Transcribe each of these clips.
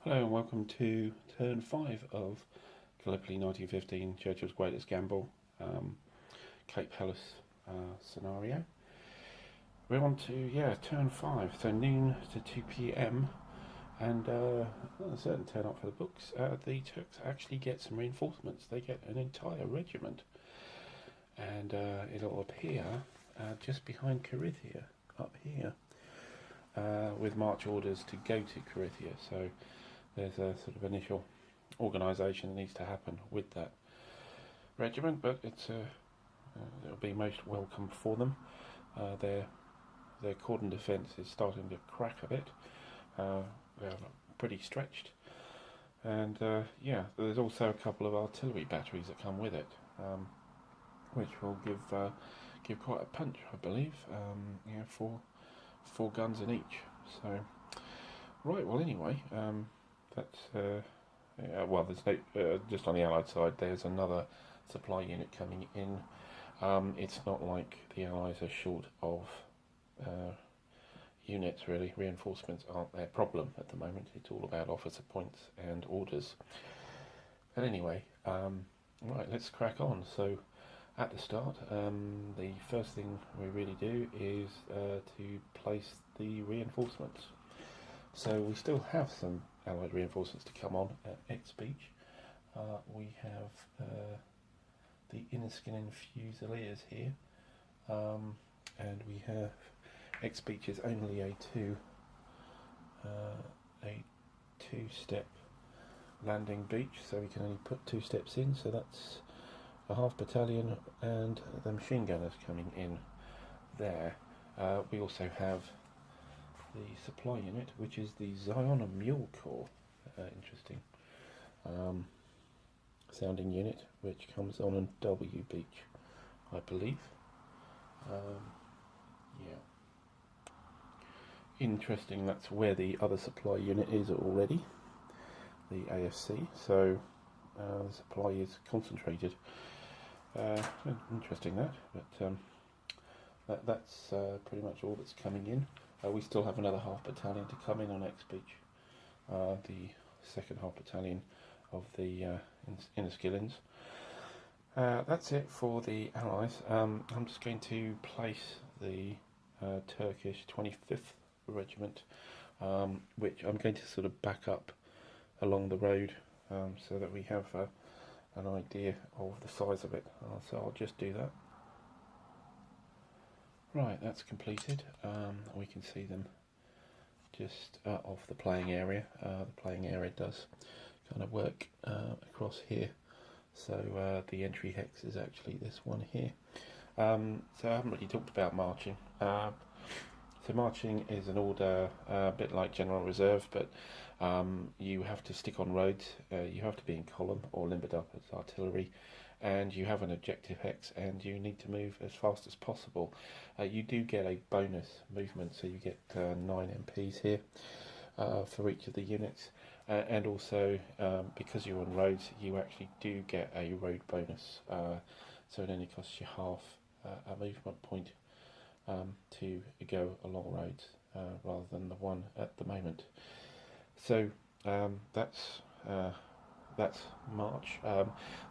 Hello and welcome to turn 5 of Gallipoli 1915, Churchill's Greatest Gamble, Cape Helles scenario. We're on to, turn 5, so noon to 2 p.m. and a certain turn up for the books. The Turks actually get some reinforcements. They get an entire regiment, and it'll appear just behind Carinthia, up here, with march orders to go to Carinthia. So there's a sort of initial organisation that needs to happen with that regiment, but it'll be most welcome for them. Their cordon defence is starting to crack a bit. They're pretty stretched, and there's also a couple of artillery batteries that come with it, which will give quite a punch, I believe. Four guns in each. So, right. Well, anyway. There's no, just on the Allied side, there's another supply unit coming in. It's not like the Allies are short of units, really. Reinforcements aren't their problem at the moment. It's all about officer points and orders. But anyway, right, let's crack on. So, at the start, the first thing we really do is to place the reinforcements. So we still have some Allied reinforcements to come on at X Beach. We have the Inniskillen Fusiliers here, and we have X Beach is only a two-step landing beach, so we can only put 2 steps in. So that's a half battalion and the machine gunners coming in there. We also have the supply unit, which is the Zion Mule Corps. Interesting sounding unit, which comes on a W beach, I believe. Interesting, that's where the other supply unit is already, the AFC, so the supply is concentrated. Interesting that, but that's pretty much all that's coming in. We still have another half battalion to come in on X Beach, the second half battalion of the Inniskillens. That's it for the Allies. I'm just going to place the Turkish 25th Regiment, which I'm going to sort of back up along the road so that we have an idea of the size of it. So I'll just do that. Right, that's completed. We can see them just off the playing area. The playing area does kind of work across here. So the entry hex is actually this one here. So I haven't really talked about marching. So marching is an order a bit like General Reserve, but you have to stick on roads. You have to be in column or limbered up as artillery. And you have an objective hex, and you need to move as fast as possible. You do get a bonus movement, so you get 9 MPs here for each of the units, and also because you're on roads, you actually do get a road bonus, so it only costs you half a movement point to go along roads rather than the one at the moment. So that's March.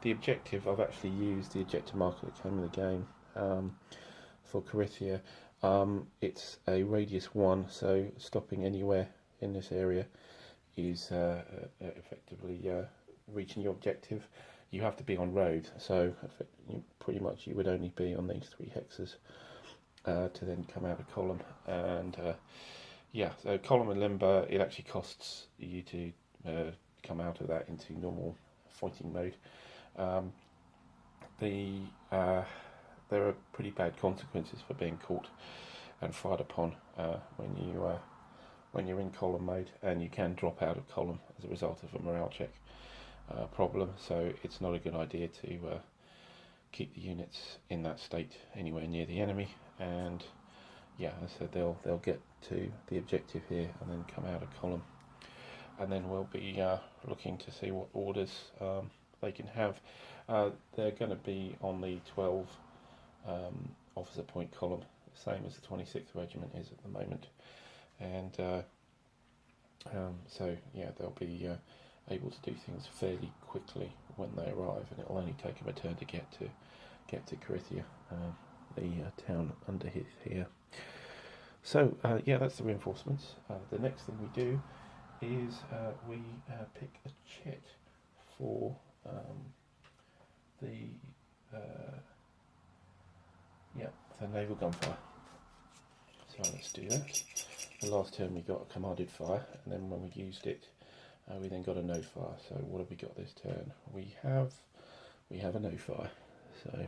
The objective, I've actually used the objective marker that came in the game for Carinthia. It's a radius 1, so stopping anywhere in this area is effectively reaching your objective. You have to be on road, so pretty much you would only be on these 3 hexes to then come out of column. And so column and limber, it actually costs you to come out of that into normal fighting mode. There are pretty bad consequences for being caught and fired upon when you're in column mode, and you can drop out of column as a result of a morale check problem. So it's not a good idea to keep the units in that state anywhere near the enemy. And as I said, they'll get to the objective here and then come out of column. And then we'll be looking to see what orders they can have. They're going to be on the 12 officer point column, the same as the 26th Regiment is at the moment. And So yeah, they'll be able to do things fairly quickly when they arrive, and it'll only take them a turn to get to Carinthia, the town under here. So yeah, that's the reinforcements. The next thing we do is we pick a chit for the the naval gunfire. So let's do that. The last turn we got a commanded fire, and then when we used it, we then got a no fire. So what have we got this turn? We have a no fire. So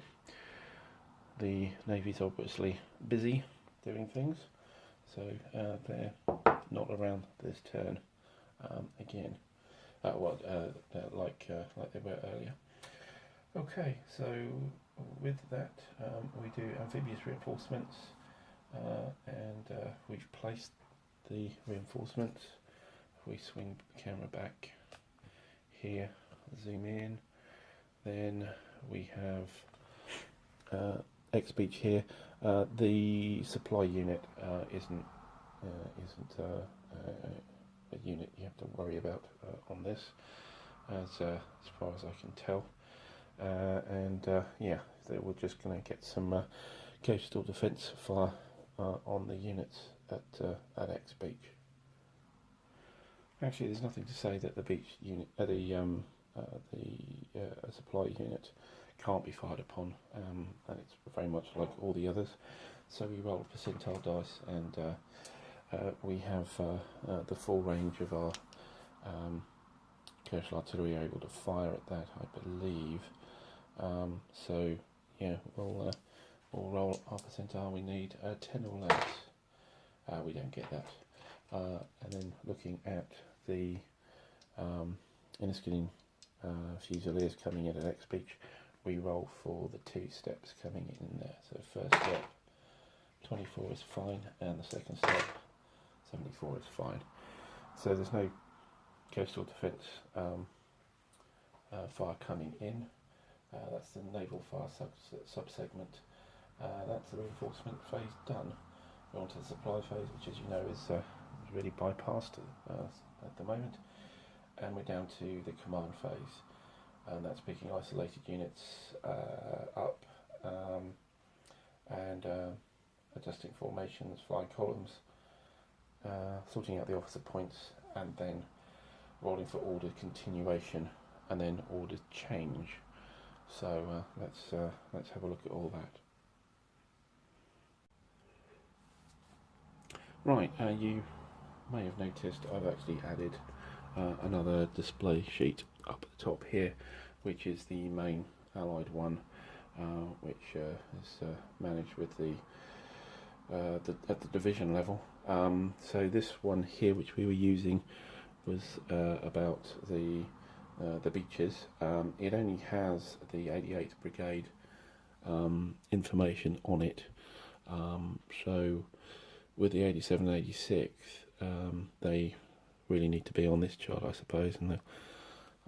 the Navy's obviously busy doing things. So they're not around this turn again. Like they were earlier. Okay, so with that we do amphibious reinforcements, and we've placed the reinforcements. If we swing the camera back here, zoom in, then we have X Beach here. The supply unit isn't a unit you have to worry about on this, as far as I can tell. Yeah, they were just going to get some coastal defence fire on the units at X Beach. Actually, there's nothing to say that the beach unit, the supply unit, can't be fired upon, and it's very much like all the others. So we roll percentile dice, and we have the full range of our coastal artillery able to fire at that, I believe. So yeah, we'll roll our percentile. We need 10 or less. We don't get that. And then looking at the Inniskilling Fusiliers coming in at X Beach, we roll for the 2 steps coming in there. So first step 24 is fine, and the second step 74 is fine. So there's no coastal defence fire coming in. That's the naval fire sub-segment. That's the reinforcement phase done. We're on to the supply phase, which, as you know, is really bypassed at the moment. And we're down to the command phase. And that's picking isolated units up, and adjusting formations, flying columns, sorting out the officer points, and then rolling for order continuation, and then order change. So let's have a look at all that. Right, you may have noticed I've actually added another display sheet up at the top here, which is the main Allied one, which is managed with the at the division level. So this one here, which we were using, was about the beaches. It only has the 88th Brigade information on it. So with the 87 and 86, they really need to be on this chart, I suppose, and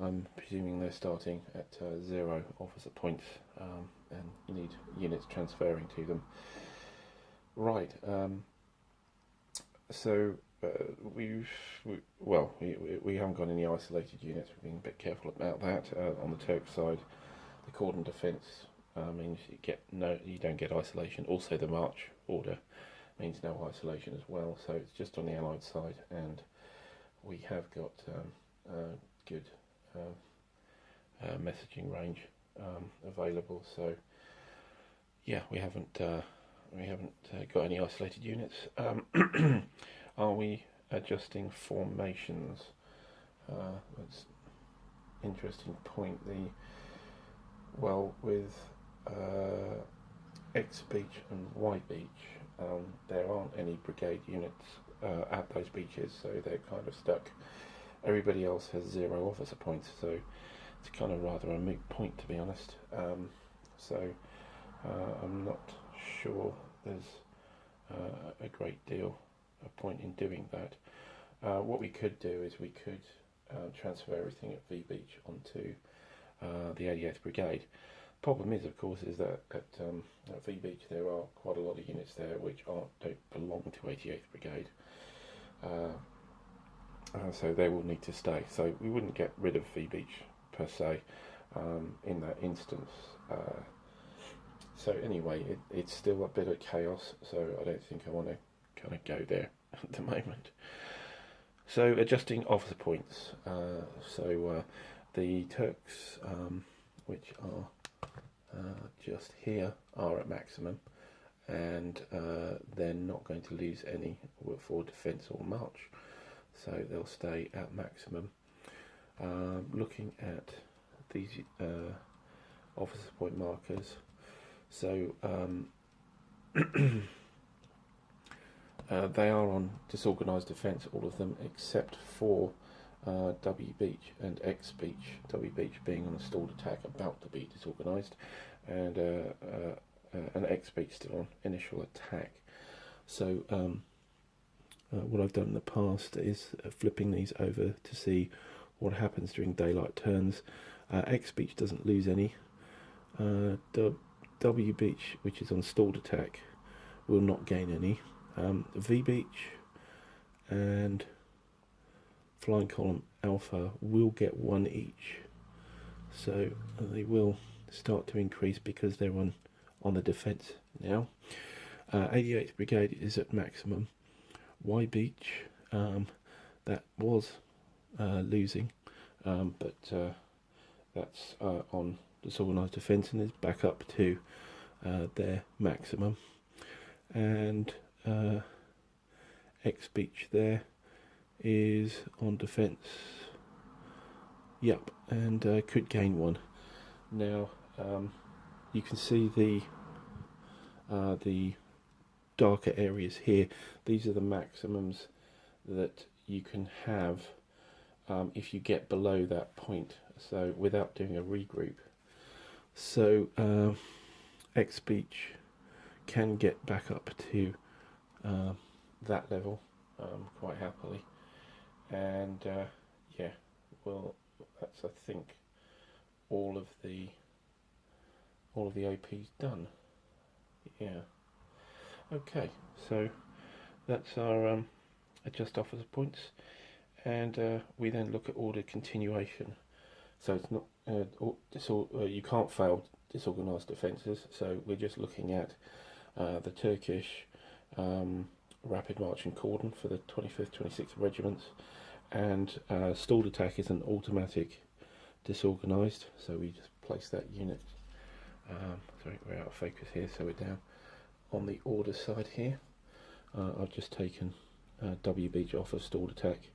I'm presuming they're starting at 0 officer points, and you need units transferring to them. Right, so we haven't got any isolated units. We're being a bit careful about that. On the Turks side, the cordon defence means you don't get isolation. Also, the march order means no isolation as well. So it's just on the Allied side, and we have got good messaging range available. So yeah, we haven't got any isolated units. Are we adjusting formations? That's an interesting point. With X Beach and Y Beach, there aren't any brigade units at those beaches, so they're kind of stuck. Everybody else has 0 officer points, so it's kind of rather a moot point, to be honest. I'm not sure there's a great deal of point in doing that. What we could do is we could transfer everything at V Beach onto the 88th Brigade. Problem is, of course, is that at V Beach there are quite a lot of units there which don't belong to 88th Brigade. so they will need to stay. So we wouldn't get rid of V Beach per se in that instance. So anyway, it's still a bit of chaos, so I don't think I want to kind of go there at the moment. So adjusting officer points. The Turks, which are just here, are at maximum, and they're not going to lose any for defence or march, so they'll stay at maximum. Looking at these officer point markers, so they are on disorganised defence, all of them except for W Beach and X Beach. W Beach being on a stalled attack, about to be disorganised, and an X Beach still on initial attack. So what I've done in the past is flipping these over to see what happens during daylight turns. X Beach doesn't lose any. W Beach, which is on stalled attack, will not gain any. V Beach and Flying Column Alpha will get one each, so they will start to increase because they're on the defence now. 88th Brigade is at maximum. Y Beach, that was losing, but that's on disorganised defence and is back up to their maximum. And X Beach there is on defence. Yep, and could gain one. Now you can see the darker areas here. These are the maximums that you can have if you get below that point, so without doing a regroup. So X Beach can get back up to that level quite happily, and yeah, well, that's, I think, all of the OPs done. Yeah. Okay, so that's our adjust officer points, and we then look at order continuation. So it's not you can't fail disorganised defences. So we're just looking at the Turkish rapid marching cordon for the 25th, 26th regiments, and stalled attack is an automatic disorganised. So we just place that unit. Sorry, we're out of focus here, so we're down on the order side here. I've just taken W Beach off of stalled attack,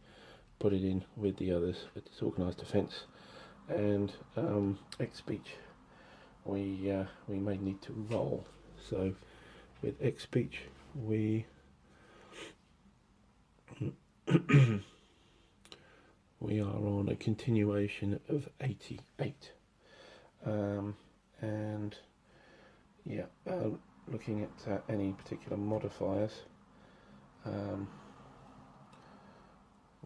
put it in with the others for disorganised defence, and X Beach we may need to roll. So with X Beach we we are on a continuation of 88, and yeah, looking at any particular modifiers,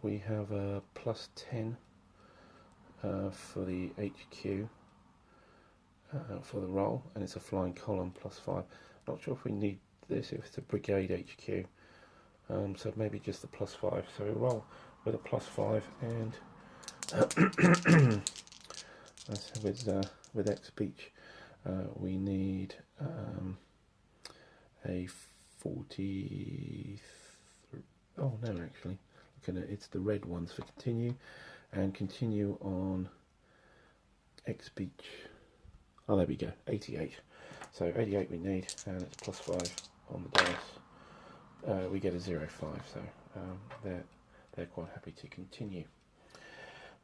we have a +10 for the HQ for the roll, and it's a flying column +5. Not sure if we need this if it's a brigade HQ, so maybe just the +5. So we roll with a +5, and with X Beach we need a 40. Oh no, actually, looking at it's the red ones for continue, and continue on X Beach. Oh, there we go, 88. So 88 we need, and it's +5 on the dice. We get a 0.5, so they're quite happy to continue.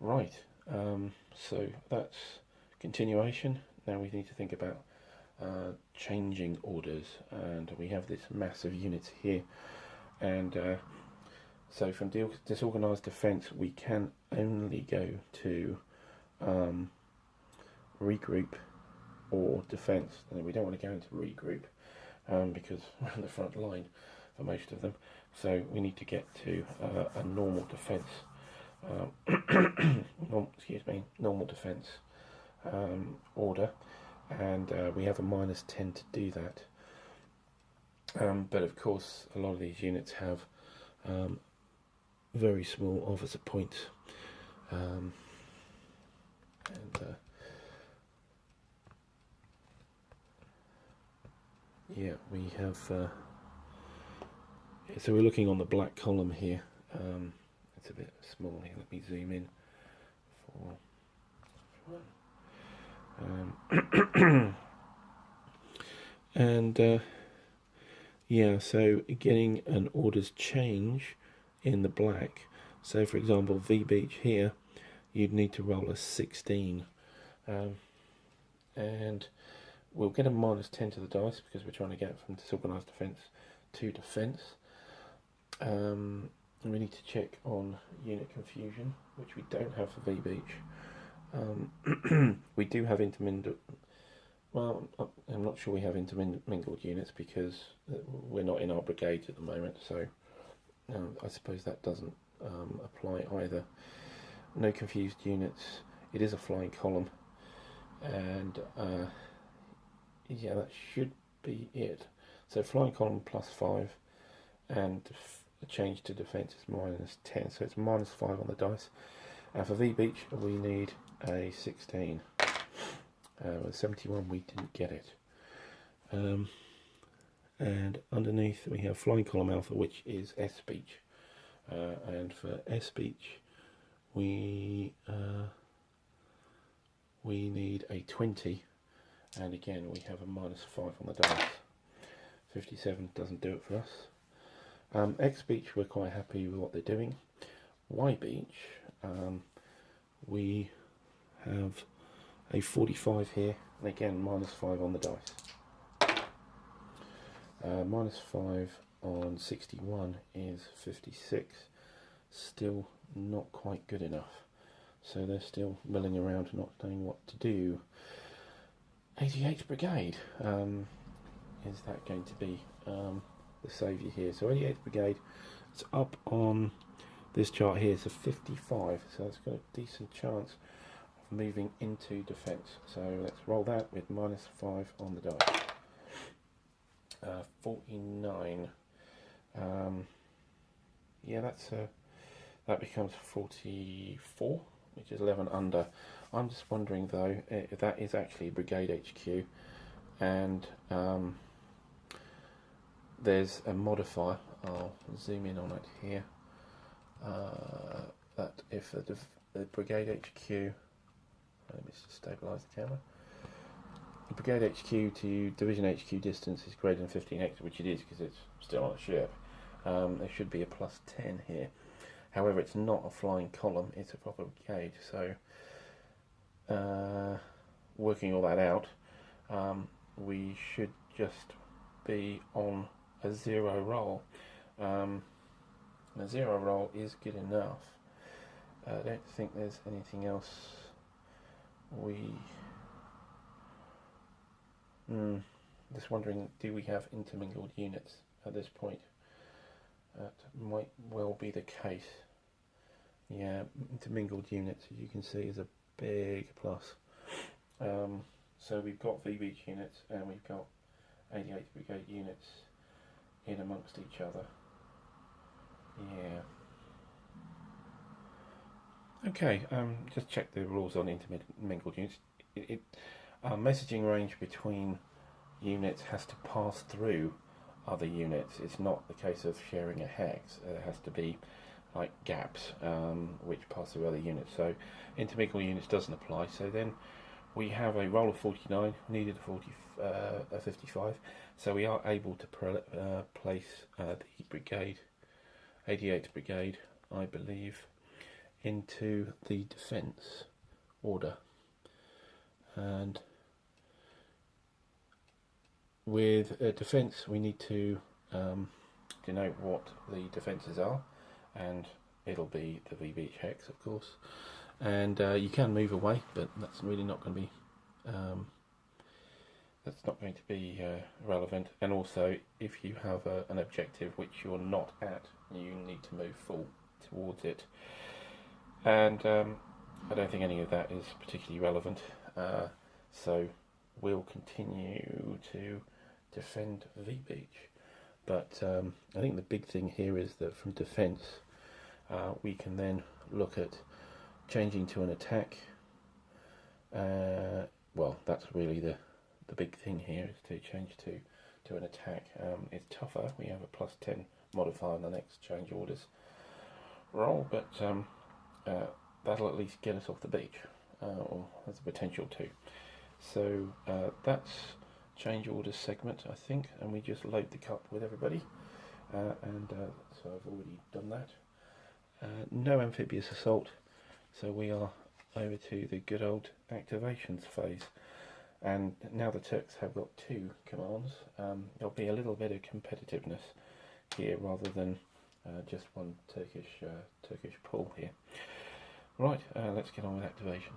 Right, so that's continuation. Now we need to think about changing orders, and we have this massive unit here, and so from disorganised defence we can only go to regroup or defence, and we don't want to go into regroup because we're on the front line for most of them, so we need to get to a normal defence, normal defence order, and we have a -10 to do that, but of course a lot of these units have very small officer points. Yeah, we have. So we're looking on the black column here. It's a bit small here. Let me zoom in for. And yeah, so getting an orders change in the black. So for example, V Beach here, you'd need to roll a 16. And we'll get a -10 to the dice because we're trying to get from disorganised defence to defence. We need to check on unit confusion, which we don't have for V Beach. We do have intermingled. Well, I'm not sure we have intermingled units because we're not in our brigades at the moment, so I suppose that doesn't apply either. No confused units. It is a flying column, and yeah, that should be it. So flying column +5, and the change to defence is -10, so it's -5 on the dice. And for V Beach, we need a 16. With 71, we didn't get it. And underneath we have flying column alpha, which is S Beach. And for S Beach, we need a 20. And again, we have a -5 on the dice. 57 doesn't do it for us. X Beach, we're quite happy with what they're doing. Y Beach, we have a 45 here, and again -5 on the dice. -5 on 61 is 56. Still not quite good enough. So they're still milling around, not knowing what to do. 88th Brigade, is that going to be the saviour here? So 88th Brigade, it's up on this chart here, it's a 55, so it's got a decent chance of moving into defence. So let's roll that with -5 on the dice. 49. Yeah, that becomes 44, which is 11 under. I'm just wondering though if that is actually Brigade HQ, and there's a modifier. I'll zoom in on it here. That if the Brigade HQ, let me just stabilise the camera. The Brigade HQ to Division HQ distance is greater than 15 hectares, which it is because it's still on a ship. There should be a +10 here. However, it's not a flying column, it's a proper brigade. So, working all that out, we should just be on a 0 roll. A 0 roll is good enough. I don't think there's anything else just wondering, do we have intermingled units at this point? That might well be the case. Yeah, intermingled units, as you can see, is a big plus. So we've got V Beach units and we've got 88th Brigade units in amongst each other. Yeah. Okay, just check the rules on intermingled units. Messaging range between units has to pass through other units. It's not the case of sharing a hex. There has to be like gaps which pass through other units. So intermingled units doesn't apply. So then we have a roll of 49, needed a 55. So we are able to place the brigade, 88th Brigade, I believe, into the defence order. And with defence, we need to denote what the defences are, and it'll be the V Beach hex, of course. And you can move away, but that's really not going to be relevant. And also, if you have an objective which you're not at, you need to move full towards it. And I don't think any of that is particularly relevant. So we'll continue to defend V Beach. But I think the big thing here is that from defence, we can then look at changing to an attack. Well, that's really the big thing here, is to change to an attack. It's tougher. We have a +10 modifier on the next change orders roll, but that'll at least get us off the beach, or has the potential to. So that's change orders segment, I think, and we just load the cup with everybody, and so I've already done that. No amphibious assault, so we are over to the good old activations phase. And now the Turks have got 2 commands, there'll be a little bit of competitiveness here rather than just one Turkish pull here. Right, let's get on with activation.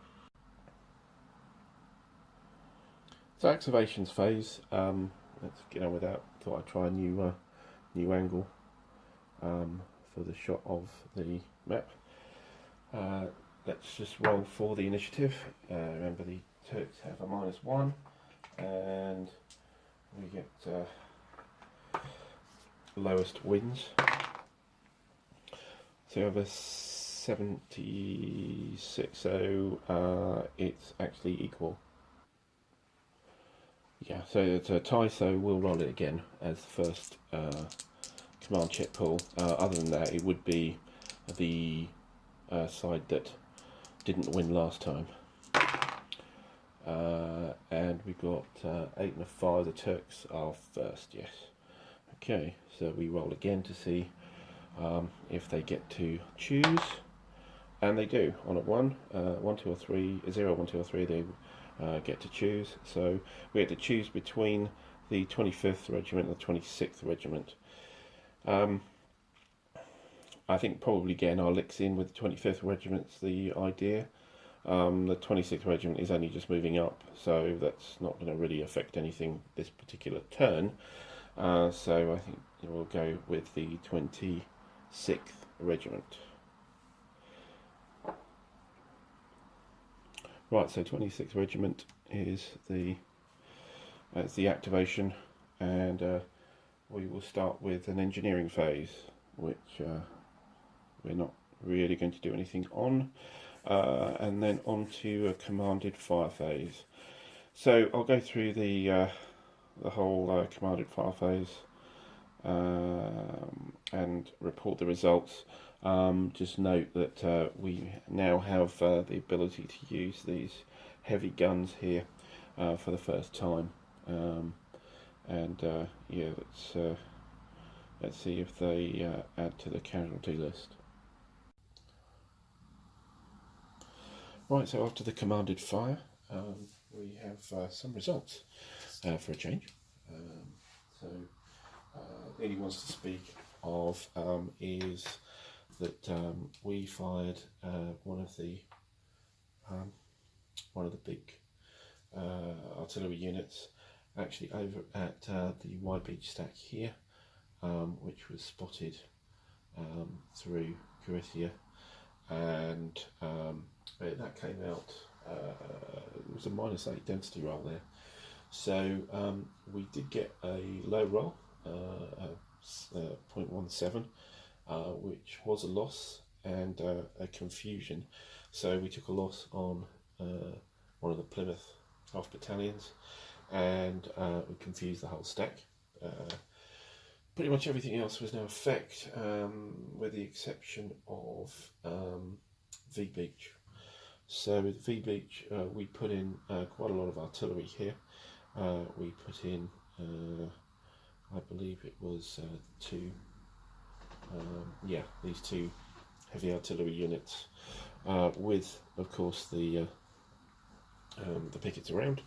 So activations phase, let's get on with that. Thought I'd try a new angle for the shot of the map. Let's just roll for the initiative. Remember, the Turks have a -1, and we get lowest wins. So we have a 76, so it's actually equal. Yeah, so it's a tie, so we'll roll it again as the first command check pull. Other than that, it would be the side that didn't win last time. And we got 8 and a 5. The Turks are first, yes. Okay, so we roll again to see if they get to choose, and they do. On a 1, 1, 2 or 3, 0, 1, 2 or 3, they get to choose. So we had to choose between the 25th Regiment and the 26th Regiment. I think probably getting our licks in with the 25th Regiment's the idea. The 26th Regiment is only just moving up, so that's not going to really affect anything this particular turn. So I think we'll go with the 26th Regiment. Right, so 26th Regiment is the activation, and we will start with an engineering phase, which we're not really going to do anything on, and then on to a commanded fire phase. So I'll go through the whole commanded fire phase and report the results. Just note that we now have the ability to use these heavy guns here for the first time, and yeah, let's see if they add to the casualty list. Right, so after the commanded fire, we have some results for a change. The only ones to speak of is that we fired one of the big artillery units, actually over at the Y Beach stack here, which was spotted through Corythia, and that came out. It was a -8 density roll there, so we did get a low roll, 0.17, which was a loss and a confusion. So we took a loss on one of the Plymouth half battalions, and we confused the whole stack. Pretty much everything else was now effect, with the exception of V Beach. So with V Beach, we put in quite a lot of artillery here. We put in, I believe it was these 2 heavy artillery units, with, of course, the pickets around.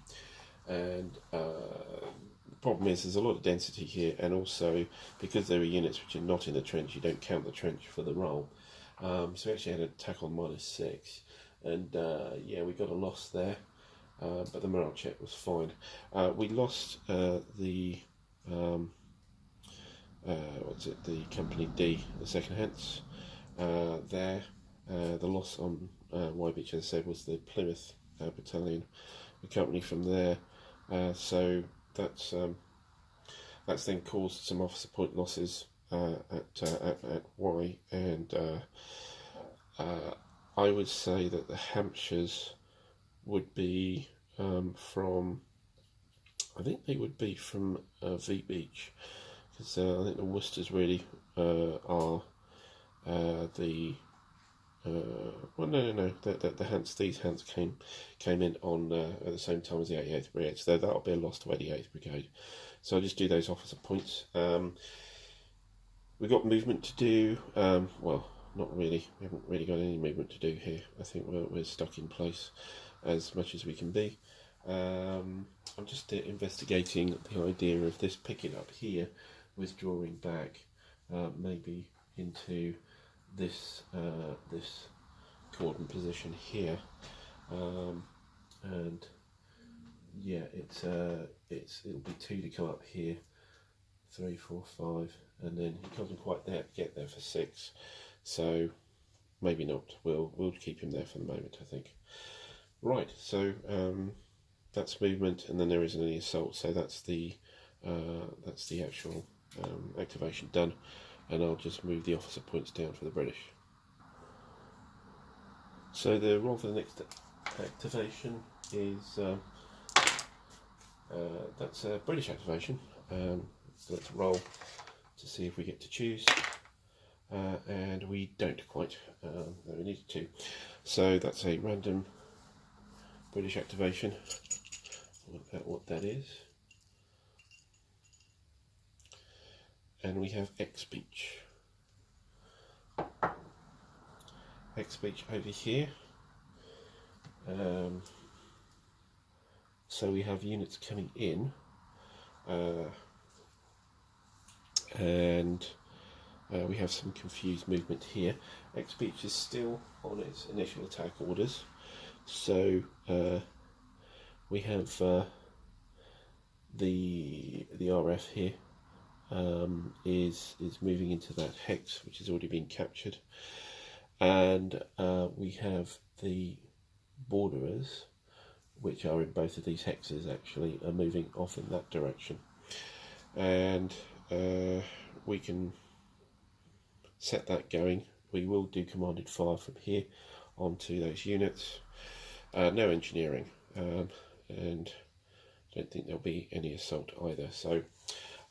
And the problem is there's a lot of density here, and also because there are units which are not in the trench, you don't count the trench for the roll. So we actually had an attack on -6, and yeah, we got a loss there, but the morale check was fine. We lost the Company D, the second Hants, there. The loss on Y Beach, as I said, was the Plymouth battalion, the company from there. So that's then caused some officer point losses at Y, and I would say that the Hampshires would be from, I think they would be from V Beach, because I think the Worcesters really are the well, no. The Hants, these Hants came in on at the same time as the 88th Brigade, so that'll be a loss to 88th Brigade. So I'll just do those officer points. We've got movement to do. Well, not really. We haven't really got any movement to do here. I think we're stuck in place as much as we can be. I'm just investigating the idea of this picking up here, withdrawing back, maybe into this this cordon position here, and yeah, it'll be 2 to come up here, 3, 4, 5, and then he doesn't quite get there for 6, so maybe not. We'll keep him there for the moment, I think. Right, so that's movement, and then there isn't any assault, so that's the actual activation done, and I'll just move the officer points down for the British. So the roll for the next activation is that's a British activation. So let's roll to see if we get to choose, and we don't quite. We needed to. So that's a random British activation. Work out what that is. And we have X Beach. X Beach over here. So we have units coming in, and we have some confused movement here. X Beach is still on its initial attack orders, so we have the RF here is moving into that hex, which has already been captured, and we have the borderers, which are in both of these hexes, actually are moving off in that direction, and we can set that going. We will do commanded fire from here onto those units. No engineering, and I don't think there'll be any assault either, so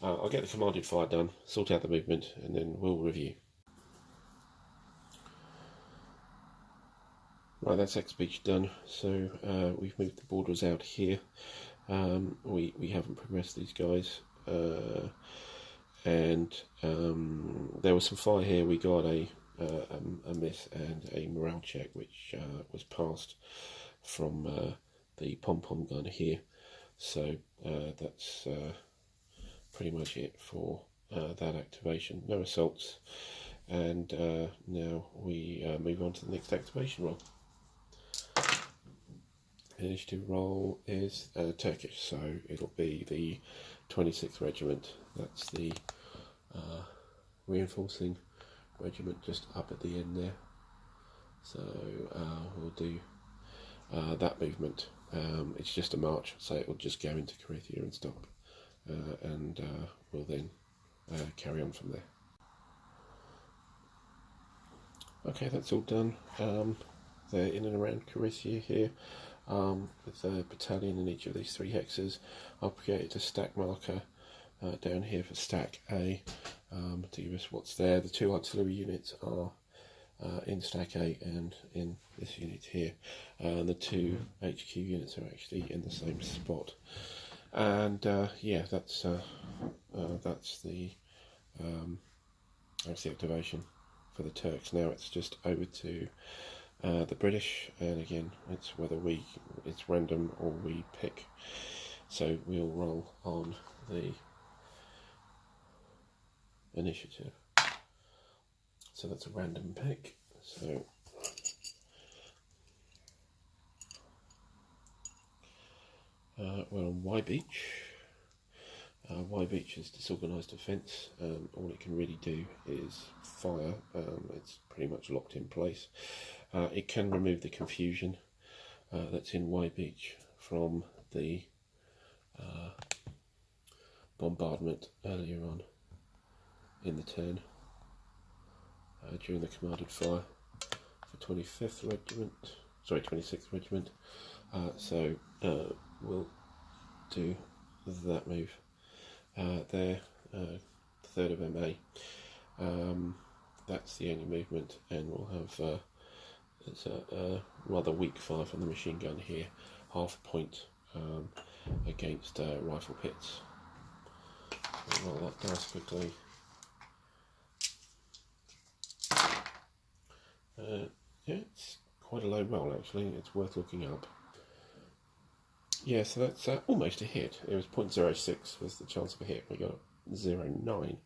I'll get the commanded fire done, sort out the movement, and then we'll review. Right, that's X Beach done, so we've moved the borders out here. We haven't progressed these guys, and there was some fire here. We got a miss and a morale check, which was passed from the pom-pom gun here, so that's pretty much it for that activation. No assaults, and now we move on to the next activation roll. Initiative roll is Turkish, so it'll be the 26th Regiment. That's the reinforcing regiment just up at the end there. So we'll do that movement. It's just a march, so it will just go into Carinthia and stop, and we'll then carry on from there. Okay, that's all done. They're in and around Carinthia here. With a battalion in each of these 3 hexes. I've created a stack marker down here for stack A to give us what's there. The 2 artillery units are in stack A and in this unit here, and the 2 HQ units are actually in the same spot. And yeah, that's the activation for the Turks. Now it's just over to the British, and again it's whether it's random or we pick, so we'll roll on the initiative. So that's a random pick. So we're on Y Beach. Y Beach is disorganised defence. All it can really do is fire. It's pretty much locked in place. It can remove the confusion that's in Y Beach from the bombardment earlier on. in the turn during the commanded fire for 25th Regiment, sorry 26th Regiment. So we'll do that move there, 3rd of MA. That's the only movement, and we'll have it's a rather weak fire from the machine gun here, half a point against rifle pits. Roll that dice quickly. Yeah, it's quite a low roll actually, it's worth looking up. Yeah, so that's almost a hit. It was 0.06 was the chance of a hit, we got 0.9.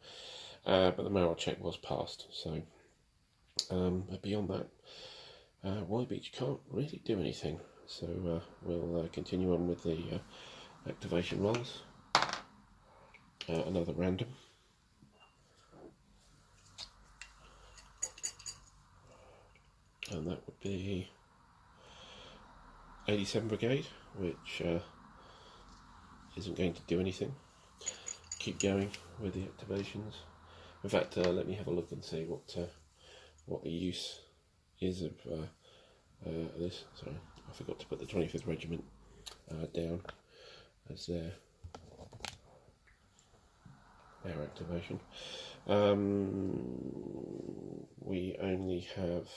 But the morale check was passed, so but beyond that, Y Beach can't really do anything. So we'll continue on with the activation rolls. Another random. And that would be 87 Brigade, which isn't going to do anything. Keep going with the activations. In fact, let me have a look and see what the use is of this. Sorry, I forgot to put the 25th Regiment down as their activation. We only have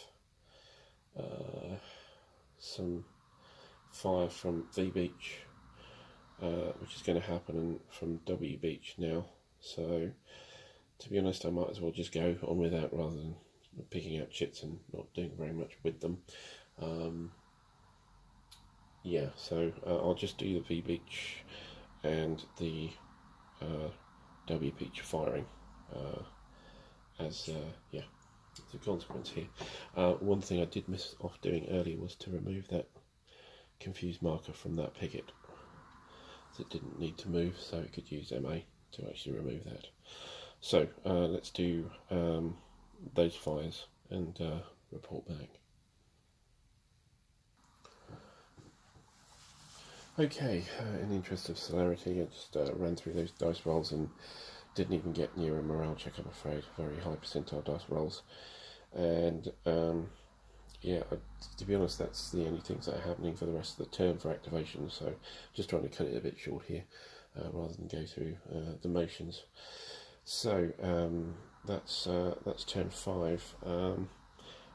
some fire from V Beach, which is going to happen from W Beach now. So, to be honest, I might as well just go on with that rather than picking out chits and not doing very much with them. Yeah, so I'll just do the V Beach and the W Beach firing as yeah, the consequence here. One thing I did miss off doing earlier was to remove that confused marker from that picket. So it didn't need to move, so it could use MA to actually remove that. So let's do those fires and report back. Okay, in the interest of celerity, I just ran through those dice rolls and didn't even get near a morale check, I'm afraid. Very high percentile dice rolls. And yeah, to be honest, that's the only things that are happening for the rest of the turn for activation, so just trying to cut it a bit short here rather than go through the motions. So that's turn 5,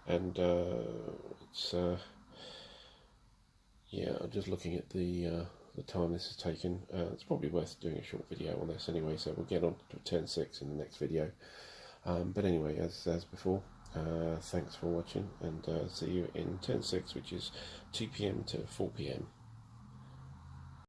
and it's yeah, I'm just looking at the time this has taken. It's probably worth doing a short video on this anyway, so we'll get on to turn 6 in the next video. But anyway, as before, thanks for watching, and see you in turn 6, which is 2 PM to 4 PM.